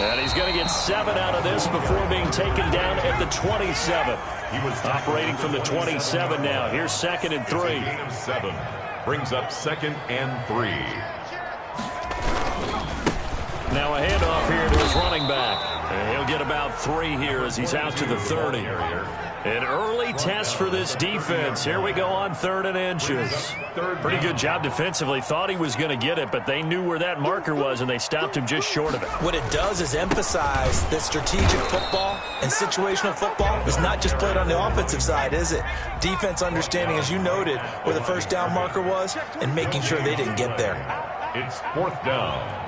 And he's going to get 7 out of this before being taken down at the 27. He was operating from the 27 now. Here's 2nd and 3. Gain of 7. Brings up 2nd and 3. Now a handoff here to his running back. And he'll get about 3 here as he's out to the 30. An early test for this defense. Here we go on 3rd and inches. Pretty good job defensively. Thought he was going to get it, but they knew where that marker was, and they stopped him just short of it. What it does is emphasize that strategic football and situational football is not just played on the offensive side, is it? Defense understanding, as you noted, where the first down marker was and making sure they didn't get there. It's 4th down.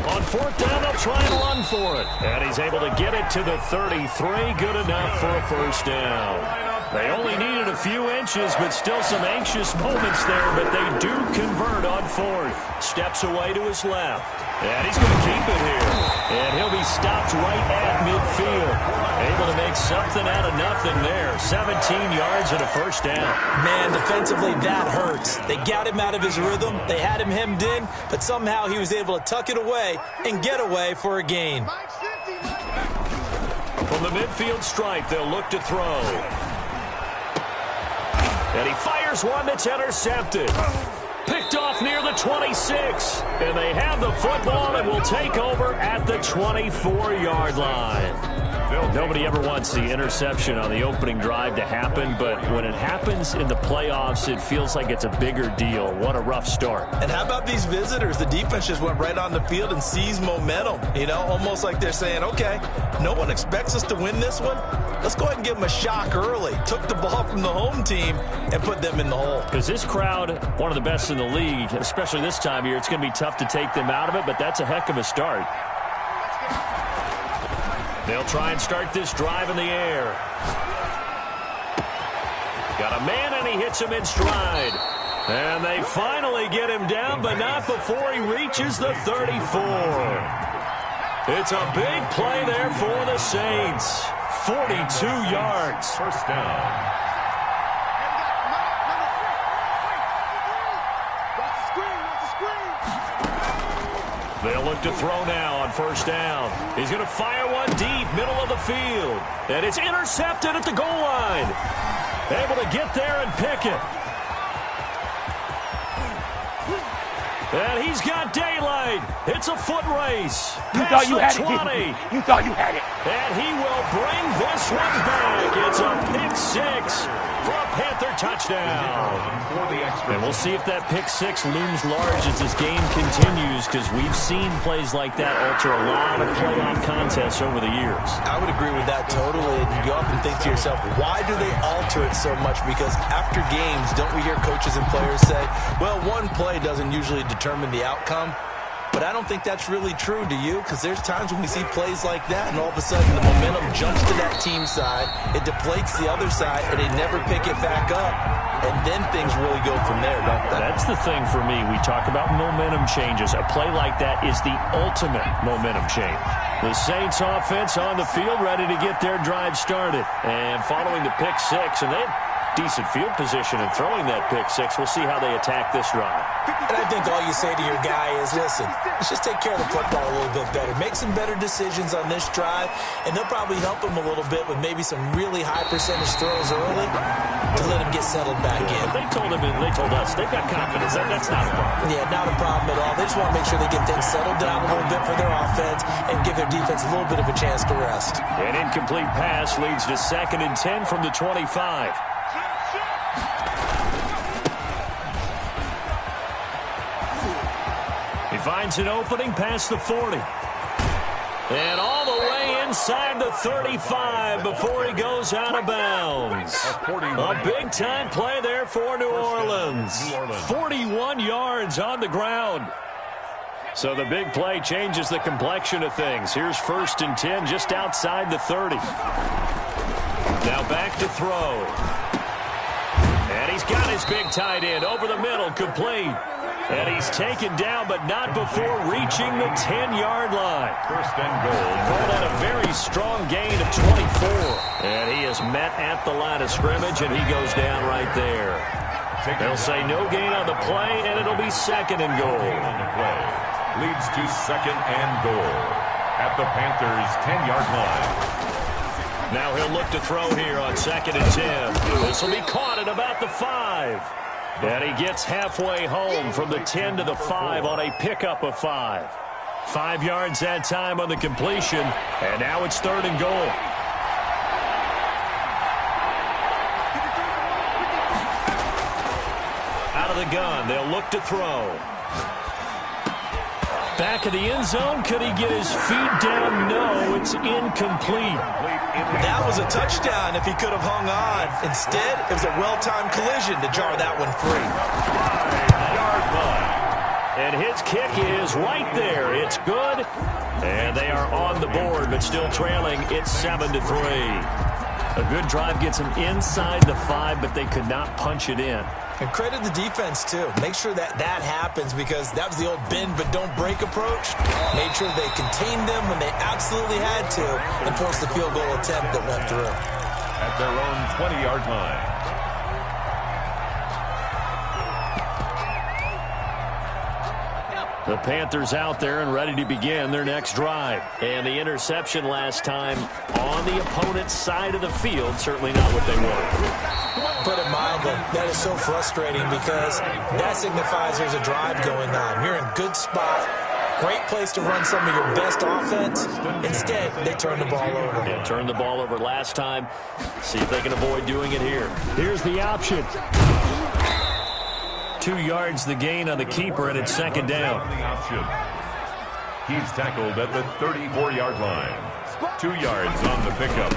On 4th down, they'll try and run for it. And he's able to get it to the 33. Good enough for a first down. They only needed a few inches, but still some anxious moments there. But they do convert on 4th. Steps away to his left. And he's going to keep it here. And he'll be stopped right at midfield. Able to make something out of nothing there. 17 yards and a first down. Man, defensively, that hurts. They got him out of his rhythm. They had him hemmed in, but somehow he was able to tuck it away and get away for a gain. From the midfield stripe, they'll look to throw. And he fires one that's intercepted. Picked off near the 26. And they have the football and will take over at the 24-yard line. Nobody ever wants the interception on the opening drive to happen, but when it happens in the playoffs, it feels like it's a bigger deal. What a rough start. And how about these visitors? The defense just went right on the field and seized momentum. You know, almost like they're saying, okay, no one expects us to win this one. Let's go ahead and give them a shock early. Took the ball from the home team and put them in the hole. Because this crowd, one of the best in the league, especially this time of year, it's going to be tough to take them out of it, but that's a heck of a start. They'll try and start this drive in the air. Got a man, and he hits him in stride. And they finally get him down, but not before he reaches the 34. It's a big play there for the Saints. 42 yards. First down. They'll look to throw now on first down. He's going to fire one deep, middle of the field. And it's intercepted at the goal line. Able to get there and pick it. And he's got daylight. It's a foot race. You thought you had it, didn't you? You thought you had it. And he will bring this one back. It's a pick-6 for a Panther touchdown. And we'll see if that pick-6 looms large as this game continues, because we've seen plays like that alter a lot of playoff contests over the years. I would agree with that totally. And you often think to yourself, why do they alter it so much? Because after games, don't we hear coaches and players say, well, one play doesn't usually determine the outcome? But I don't think that's really true, do you? Because there's times when we see plays like that, and all of a sudden the momentum jumps to that team side, it deflates the other side, and they never pick it back up. And then things really go from there, don't they? That's the thing for me. We talk about momentum changes. A play like that is the ultimate momentum change. The Saints offense on the field, ready to get their drive started. And following the pick-6, and they had decent field position in throwing that pick-6. We'll see how they attack this drive. And I think all you say to your guy is, listen, let's just take care of the football a little bit better. Make some better decisions on this drive, and they'll probably help him a little bit with maybe some really high percentage throws early to let him get settled back in. They told us, they've got confidence. That's not a problem. Yeah, not a problem at all. They just want to make sure they get things settled down a little bit for their offense and give their defense a little bit of a chance to rest. An incomplete pass leads to 2nd and 10 from the 25. He finds an opening past the 40. And all the way inside the 35 before he goes out of bounds. A big-time play there for New Orleans. 41 yards on the ground. So the big play changes the complexion of things. Here's 1st and 10 just outside the 30. Now back to throw. And he's got his big tight end over the middle, complete. And he's taken down, but not before reaching the 10-yard line. First and goal. Called out a very strong gain of 24. And he is met at the line of scrimmage, and he goes down right there. They'll say no gain on the play, and it'll be second and goal. On the play leads to second and goal at the Panthers' 10-yard line. Now he'll look to throw here on second and 10. This will be caught at about the 5. And he gets halfway home from the 10 to the 5 on a pickup of 5. 5 yards that time on the completion, and now it's third and goal. Out of the gun, they'll look to throw. Back of the end zone, could he get his feet down? No, it's incomplete. That was a touchdown if he could have hung on. Instead, it was a well-timed collision to jar that one free. 5-yard line. And his kick is right there. It's good. And they are on the board, but still trailing. It's 7-3. A good drive gets them inside the 5, but they could not punch it in. And credit the defense, too. Make sure that happens, because that was the old bend but don't break approach. Made sure they contained them when they absolutely had to and forced the field goal attempt that went through. At their own 20-yard line. The Panthers out there and ready to begin their next drive. And the interception last time on the opponent's side of the field, certainly not what they wanted. Put it mildly, that is so frustrating, because that signifies there's a drive going on. You're in a good spot, great place to run some of your best offense. Instead, they turn the ball over. Yeah, turned the ball over last time. See if they can avoid doing it here. Here's the option. 2 yards the gain on the keeper, and it's second down. He's tackled at the 34-yard line. 2 yards on the pickup.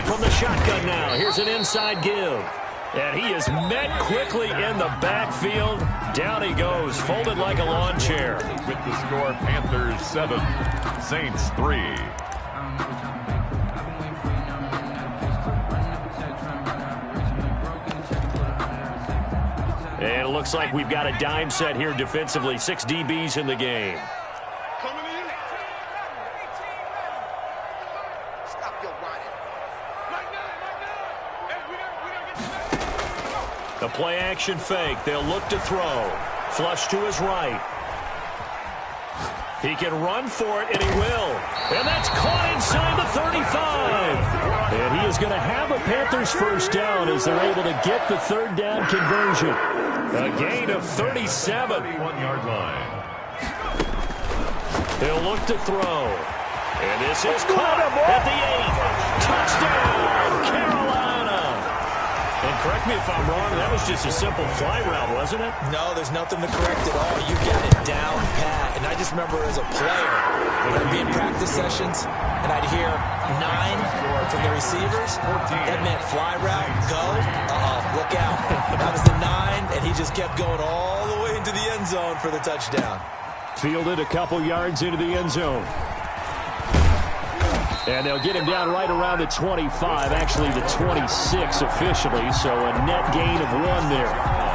From the shotgun now, here's an inside give. And he is met quickly in the backfield. Down he goes, folded like a lawn chair. With the score, Panthers 7, Saints 3. And it looks like we've got a dime set here defensively. 6 DBs in the game. A play-action fake. They'll look to throw. Flush to his right. He can run for it, and he will. And that's caught inside the 35. And he is going to have a Panthers first down as they're able to get the third down conversion. A gain of 37. 1-yard line. He'll look to throw. And this is caught at the 8. Touchdown, Carolina. And correct me if I'm wrong, that was just a simple fly route, wasn't it? No, there's nothing to correct at all. You got it down pat. And I just remember as a player, when I'd be in practice sessions, and I'd hear 9 from the receivers. That meant fly route, go. Look out. That was the 9, and he just kept going all the way into the end zone for the touchdown. Fielded a couple yards into the end zone. And they'll get him down right around the 25, actually the 26 officially, so a net gain of 1 there.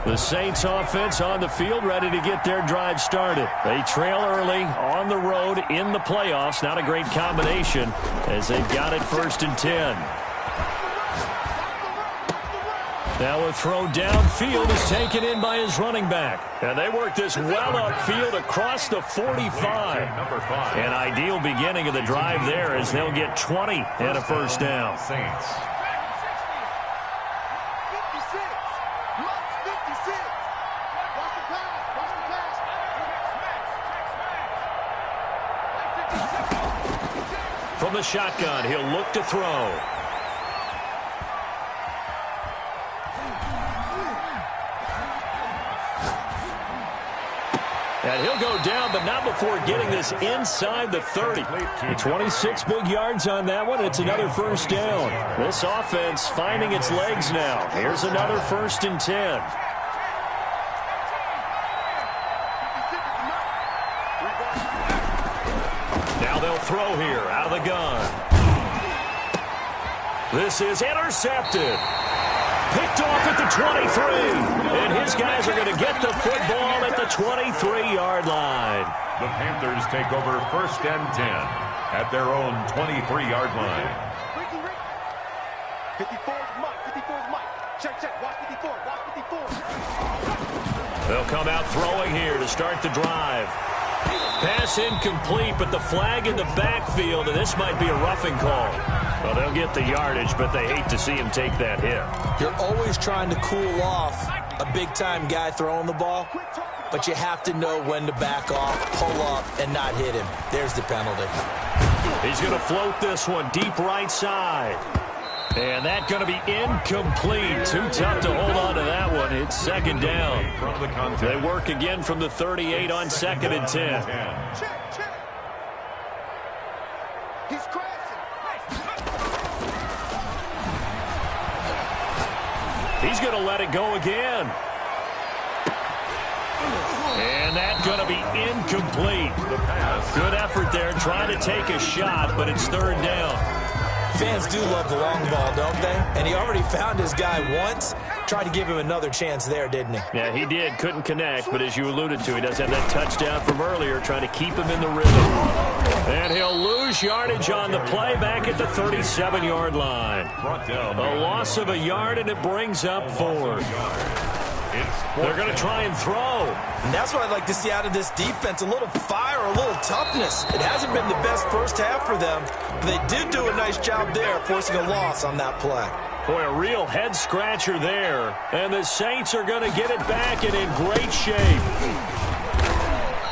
The Saints offense on the field, ready to get their drive started. They trail early on the road in the playoffs. Not a great combination as they've got it first and 10. Now a throw downfield is taken in by his running back. And they work this well upfield across the 45. An ideal beginning of the drive there as they'll get 20 and a first down. Saints. From the shotgun, he'll look to throw. And he'll go down, but not before getting this inside the 30. 26 big yards on that one. It's another first down. This offense finding its legs now. Here's another first and 10. Now they'll throw here out of the gun. This is intercepted. Picked off at the 23. And his guys are going to get the football at the 23-yard line. The Panthers take over 1st and 10 at their own 23-yard line. 54 is Mike. 54 is Mike. Check. Watch 54. Watch 54. They'll come out throwing here to start the drive. Pass incomplete, but the flag in the backfield, and this might be a roughing call. Well, they'll get the yardage, but they hate to see him take that hit. You're always trying to cool off a big-time guy throwing the ball, but you have to know when to back off, pull up, and not hit him. There's the penalty. He's going to float this one deep right side. And that's going to be incomplete. Too tough to hold on to that one. It's 2nd down. They work again from the 38 on 2nd and 10. Check. He's crashing. He's going to let it go again. And that's going to be incomplete. Good effort there trying to take a shot, but it's 3rd down. Fans do love the long ball, don't they? And he already found his guy once. Tried to give him another chance there, didn't he? Yeah, he did. Couldn't connect, but as you alluded to, he does have that touchdown from earlier, trying to keep him in the rhythm. And he'll lose yardage on the play back at the 37-yard line. A loss of a yard, and it brings up 4th. They're going to try and throw. And that's what I'd like to see out of this defense, a little fire, a little toughness. It hasn't been the best first half for them, but they did do a nice job there, forcing a loss on that play. Boy, a real head-scratcher there. And the Saints are going to get it back and in great shape.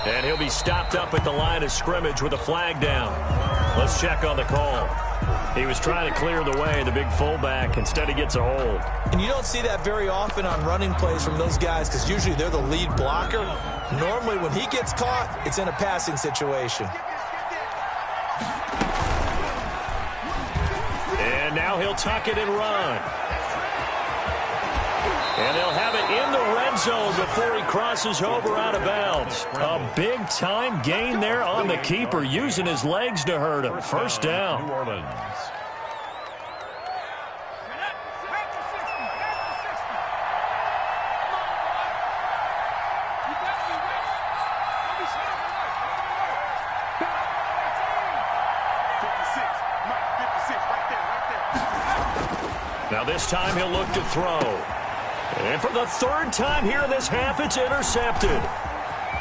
And he'll be stopped up at the line of scrimmage with a flag down. Let's check on the call. He was trying to clear the way, the big fullback. Instead, he gets a hold. And you don't see that very often on running plays from those guys because usually they're the lead blocker. Normally, when he gets caught, it's in a passing situation. And now he'll tuck it and run. And they'll have it in the red zone before he crosses over out of bounds. A big-time gain there on the keeper, using his legs to hurt him. 1st down. New Orleans. Now this time he'll look to throw. And for the 3rd time here in this half, it's intercepted.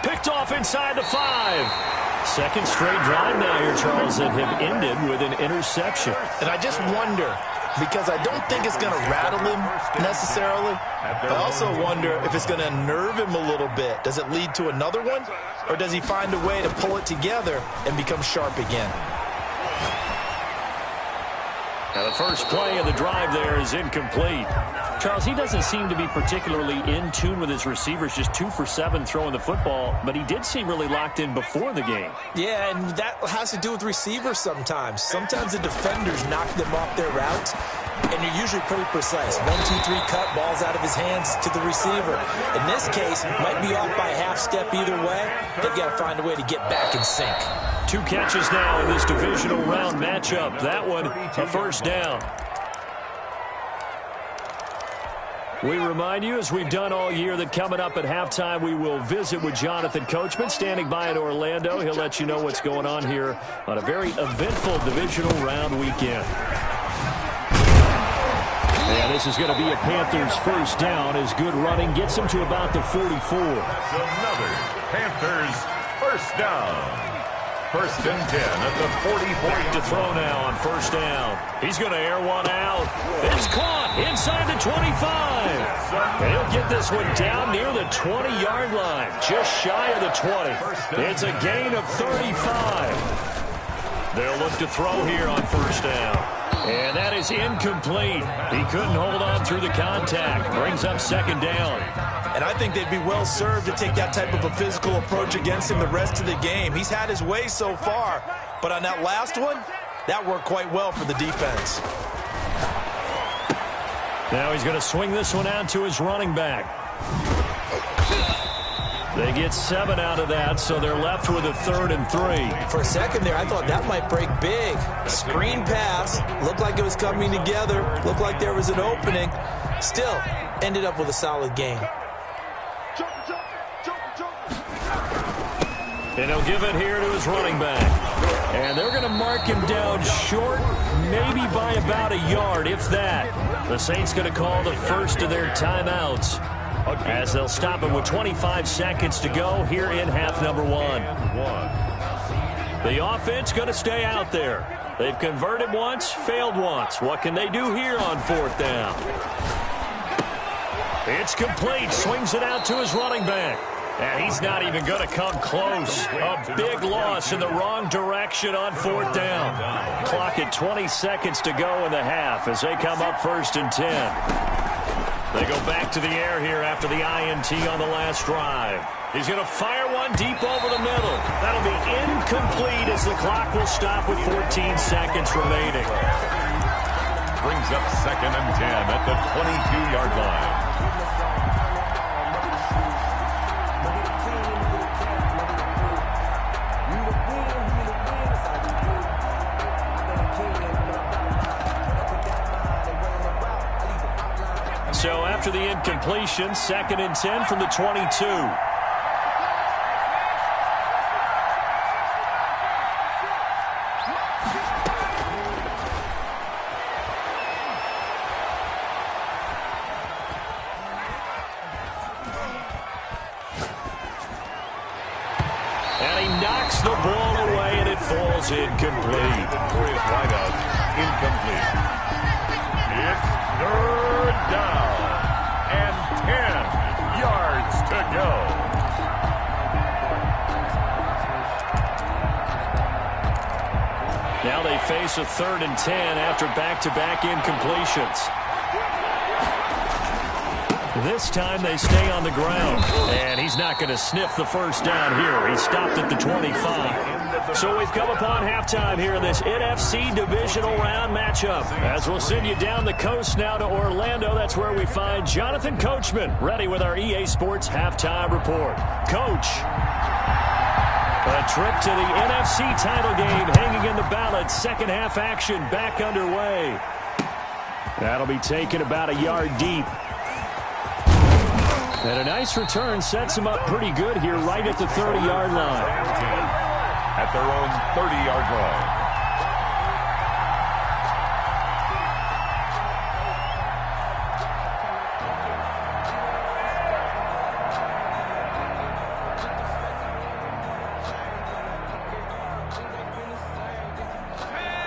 Picked off inside the 5. 2nd straight drive now here, Charles, that have ended with an interception. And I just wonder, because I don't think it's going to rattle him necessarily. I also wonder if it's going to unnerve him a little bit. Does it lead to another one? Or does he find a way to pull it together and become sharp again? Now the first play of the drive there is incomplete. Charles, he doesn't seem to be particularly in tune with his receivers, just 2 for 7 throwing the football, but he did seem really locked in before the game. Yeah, and that has to do with receivers sometimes. Sometimes the defenders knock them off their routes, and you're usually pretty precise. 1, 2, 3 cut, balls out of his hands to the receiver. In this case, might be off by a half step either way. They've got to find a way to get back in sync. 2 catches now in this divisional round matchup. That one, a 1st down. We remind you, as we've done all year, that coming up at halftime, we will visit with Jonathan Coachman, standing by in Orlando. He'll let you know what's going on here on a very eventful divisional round weekend. And this is going to be a Panthers 1st down as good running gets him to about the 44. That's another Panthers 1st down. 1st and 10 at the 44. To throw now on 1st down. He's going to air one out. It's caught inside the 25. He'll get this one down near the 20-yard line, just shy of the 20. It's a gain of 35. They'll look to throw here on 1st down. And that is incomplete. He couldn't hold on through the contact. Brings up 2nd down. And I think they'd be well served to take that type of a physical approach against him the rest of the game. He's had his way so far, but on that last one, that worked quite well for the defense. Now he's going to swing this one out to his running back. They get 7 out of that, so they're left with a 3rd and 3. For a second there, I thought that might break big. Screen pass. Looked like it was coming together. Looked like there was an opening. Still, ended up with a solid game. And he'll give it here to his running back. And they're going to mark him down short, maybe by about a yard, if that. The Saints going to call the first of their timeouts, as they'll stop him with 25 seconds to go here in half number 1. The offense going to stay out there. They've converted once, failed once. What can they do here on 4th down? It's complete. Swings it out to his running back. And he's not even going to come close. A big loss in the wrong direction on 4th down. Clock at 20 seconds to go in the half as they come up 1st and 10. They go back to the air here after the INT on the last drive. He's going to fire one deep over the middle. That'll be incomplete as the clock will stop with 14 seconds remaining. Brings up 2nd and 10 at the 22-yard line. So after the incompletion, 2nd and 10 from the 22. And he knocks the ball away, and it falls incomplete. For his wideout, incomplete. It's 3rd down and 10 yards to go. Now they face a 3rd and 10 after back-to-back incompletions. This time they stay on the ground, and he's not going to sniff the first down here. He stopped at the 25. So we've come upon halftime here in this NFC divisional round matchup. As we'll send you down the coast now to Orlando, that's where we find Jonathan Coachman, ready with our EA Sports halftime report. Coach, a trip to the NFC title game hanging in the balance. Second half action back underway. That'll be taken about a yard deep. And a nice return sets him up pretty good here right at the 30-yard line. At their own 30-yard line.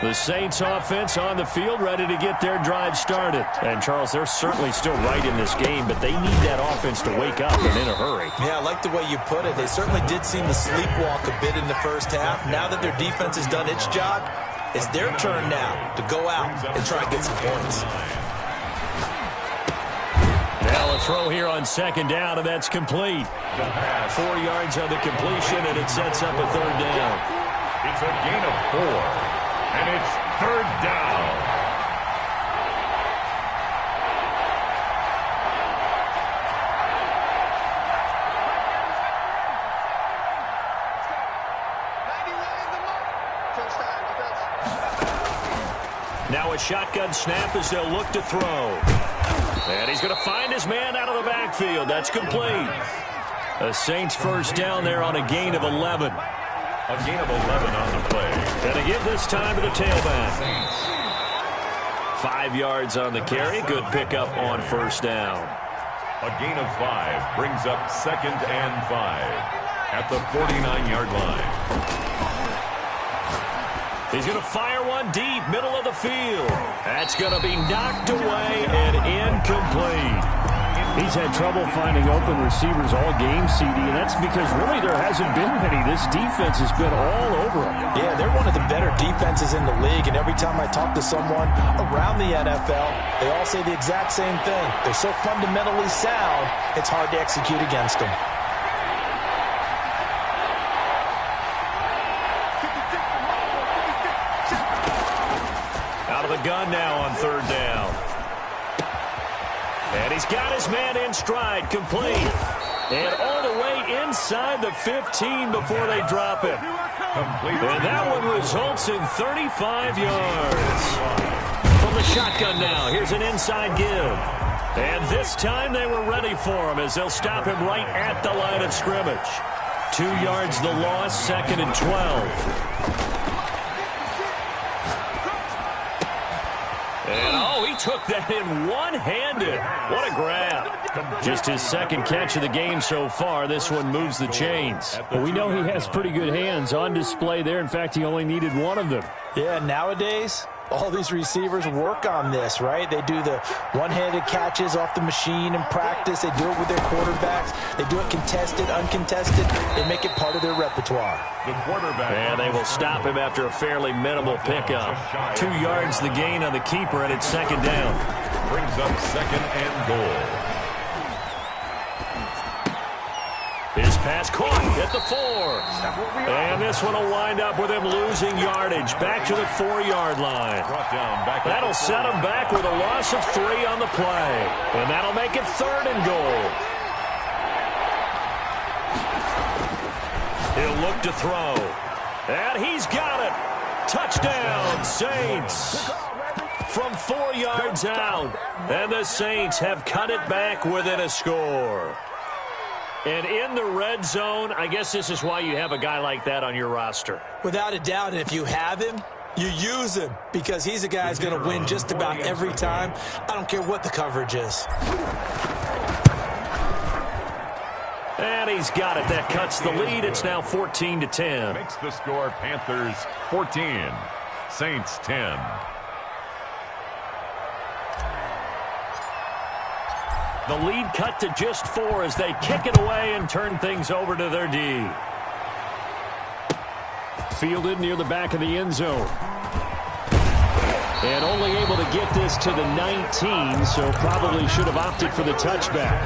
The Saints offense on the field, ready to get their drive started. And, Charles, they're certainly still right in this game, but they need that offense to wake up and in a hurry. Yeah, I like the way you put it. They certainly did seem to sleepwalk a bit in the first half. Now that their defense has done its job, it's their turn now to go out and try and get some points. Now a throw here on 2nd down, and that's complete. 4 yards on the completion, and it sets up a 3rd down. It's a gain of 4. And it's 3rd down. Now a shotgun snap as they'll look to throw. And he's going to find his man out of the backfield. That's complete. The Saints first down there on a gain of 11. A gain of 11 on the play. Going to give this time to the tailback. 5 yards on the carry. Good pickup on 1st down. A gain of 5 brings up 2nd and 5 at the 49-yard line. He's going to fire one deep, middle of the field. That's going to be knocked away and incomplete. He's had trouble finding open receivers all game, CD, and that's because really there hasn't been many. This defense has been all over him. Yeah, they're one of the better defenses in the league, and every time I talk to someone around the NFL, they all say the exact same thing. They're so fundamentally sound, it's hard to execute against them. Out of the gun now on 3rd down. And he's got his man in stride, complete. And all the way inside. inside the 15 before they drop it. And that one results in 35 yards. From the shotgun now, here's an inside give. And this time they were ready for him as they'll stop him right at the line of scrimmage. 2 yards the loss, 2nd and 12. And, he took that in one-handed. What a grab. Just his 2nd catch of the game so far. This one moves the chains. Well, we know he has pretty good hands on display there. In fact, he only needed one of them. Yeah, nowadays, all these receivers work on this, right? They do the one-handed catches off the machine in practice. They do it with their quarterbacks. They do it contested, uncontested. They make it part of their repertoire. The quarterback. And they will stop him after a fairly minimal pickup. 2 yards the gain on the keeper, and it's 2nd down. Brings up 2nd and goal. His pass caught at the 4. And this one will wind up with him losing yardage. Back to the 4-yard line. That'll set him back with a loss of 3 on the play. And that'll make it 3rd and goal. He'll look to throw. And he's got it. Touchdown, Saints. From 4 yards out. And the Saints have cut it back within a score. And in the red zone, I guess this is why you have a guy like that on your roster. Without a doubt, and if you have him, you use him because he's a guy who's going to win just about every time. I don't care what the coverage is. And he's got it. That cuts the lead. It's now 14-10. Makes the score Panthers 14, Saints 10. The lead cut to just 4 as they kick it away and turn things over to their D. Fielded near the back of the end zone. And only able to get this to the 19, so probably should have opted for the touchback.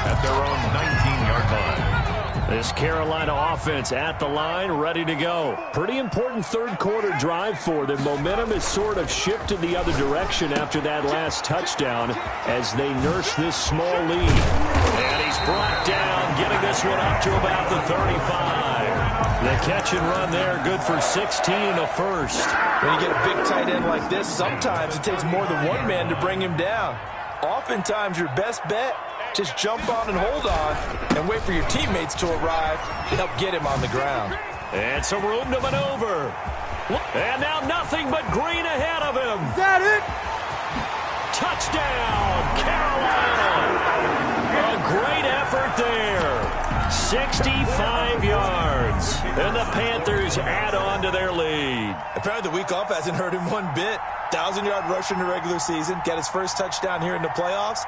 At their own 19-yard line. This Carolina offense at the line, ready to go. Pretty important third-quarter drive for them. Momentum has sort of shifted the other direction after that last touchdown as they nurse this small lead. And he's brought down, getting this one up to about the 35. The catch and run there, good for 16 and a first. When you get a big tight end like this, sometimes it takes more than one man to bring him down. Oftentimes, your best bet, just jump on and hold on and wait for your teammates to arrive to help get him on the ground. And some room to maneuver. And now nothing but green ahead of him. Is that it? Touchdown, Carolina. A great effort there. 65 yards. And the Panthers add on to their lead. Apparently the week off hasn't hurt him one bit. 1,000-yard rush in the regular season. Got his first touchdown here in the playoffs.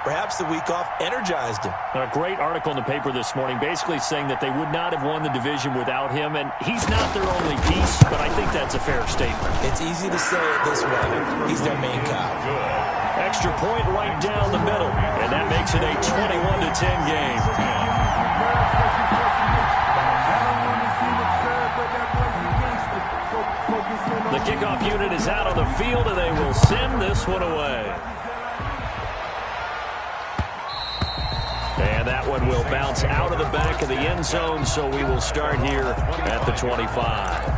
Perhaps the week off energized him. A great article in the paper this morning basically saying that they would not have won the division without him, and he's not their only piece, but I think that's a fair statement. It's easy to say it this way. He's their main guy. Extra point right down the middle, and that makes it a 21-10 game. The kickoff unit is out on the field, and they will send this one away. And that one will bounce out of the back of the end zone, so we will start here at the 25.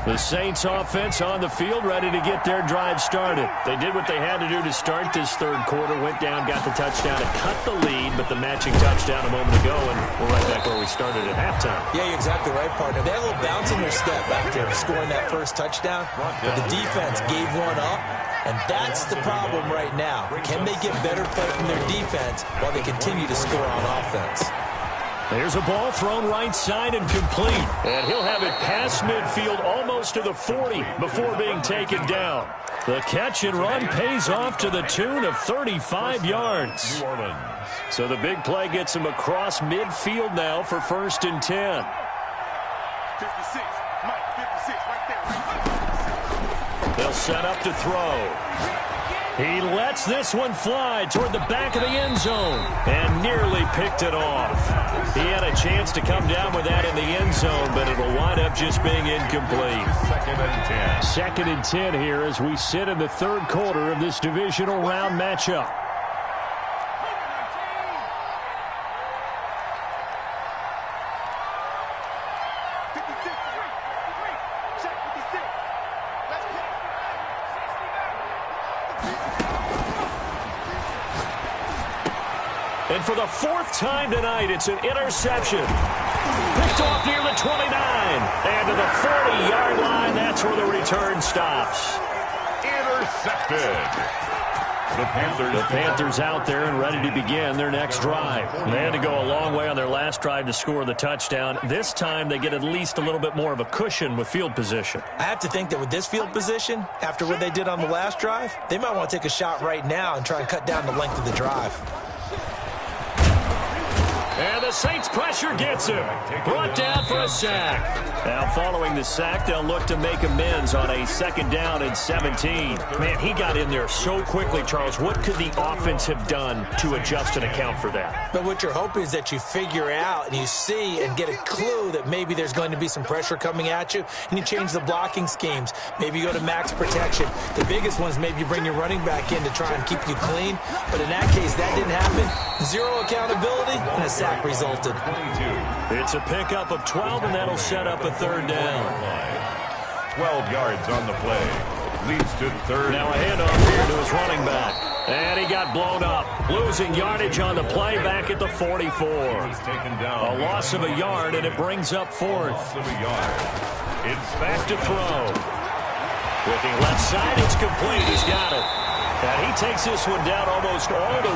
The Saints offense on the field, ready to get their drive started. They did what they had to do to start this third quarter, went down, got the touchdown to cut the lead, but the matching touchdown a moment ago, and we're right back where we started at halftime. Yeah, you're exactly right, partner. They had a little bounce in their step after scoring that first touchdown, but the defense gave one up, and that's the problem right now. Can they get better play from their defense while they continue to score on offense? There's a ball thrown right side and complete. And he'll have it past midfield almost to the 40 before being taken down. The catch and run pays off to the tune of 35 yards. So the big play gets him across midfield now for 1st and 10. 56, Mike, 56, right there. They'll set up to throw. He lets this one fly toward the back of the end zone and nearly picked it off. He had a chance to come down with that in the end zone, but it'll wind up just being incomplete. 2nd and 10. 2nd and 10 here as we sit in the third quarter of this divisional round matchup. And for the 4th time tonight, it's an interception. Picked off near the 29. And to the 40-yard line, that's where the return stops. Intercepted. The Panthers out there and ready to begin their next drive. They had to go a long way on their last drive to score the touchdown. This time, they get at least a little bit more of a cushion with field position. I have to think that with this field position, after what they did on the last drive, they might want to take a shot right now and try and cut down the length of the drive. And the Saints pressure gets him. Brought down for a sack. Now following the sack, they'll look to make amends on a 2nd down and 17. Man, he got in there so quickly, Charles. What could the offense have done to adjust and account for that? But what you're hoping is that you figure out and you see and get a clue that maybe there's going to be some pressure coming at you, and you change the blocking schemes. Maybe you go to max protection. The biggest one is maybe you bring your running back in to try and keep you clean. But in that case, that didn't happen. Zero accountability, and a sack resulted. It's a pickup of 12, and that'll set up a 3rd down. 12 yards on the play. Leads to 3rd. Now a handoff here to his running back. And he got blown up. Losing yardage on the play back at the 44. He's taken down. A loss of a yard, and it brings up 4th. Loss of a yard. It's Back to throw. Looking left side, it's complete. He's got it. And he takes this one down almost all the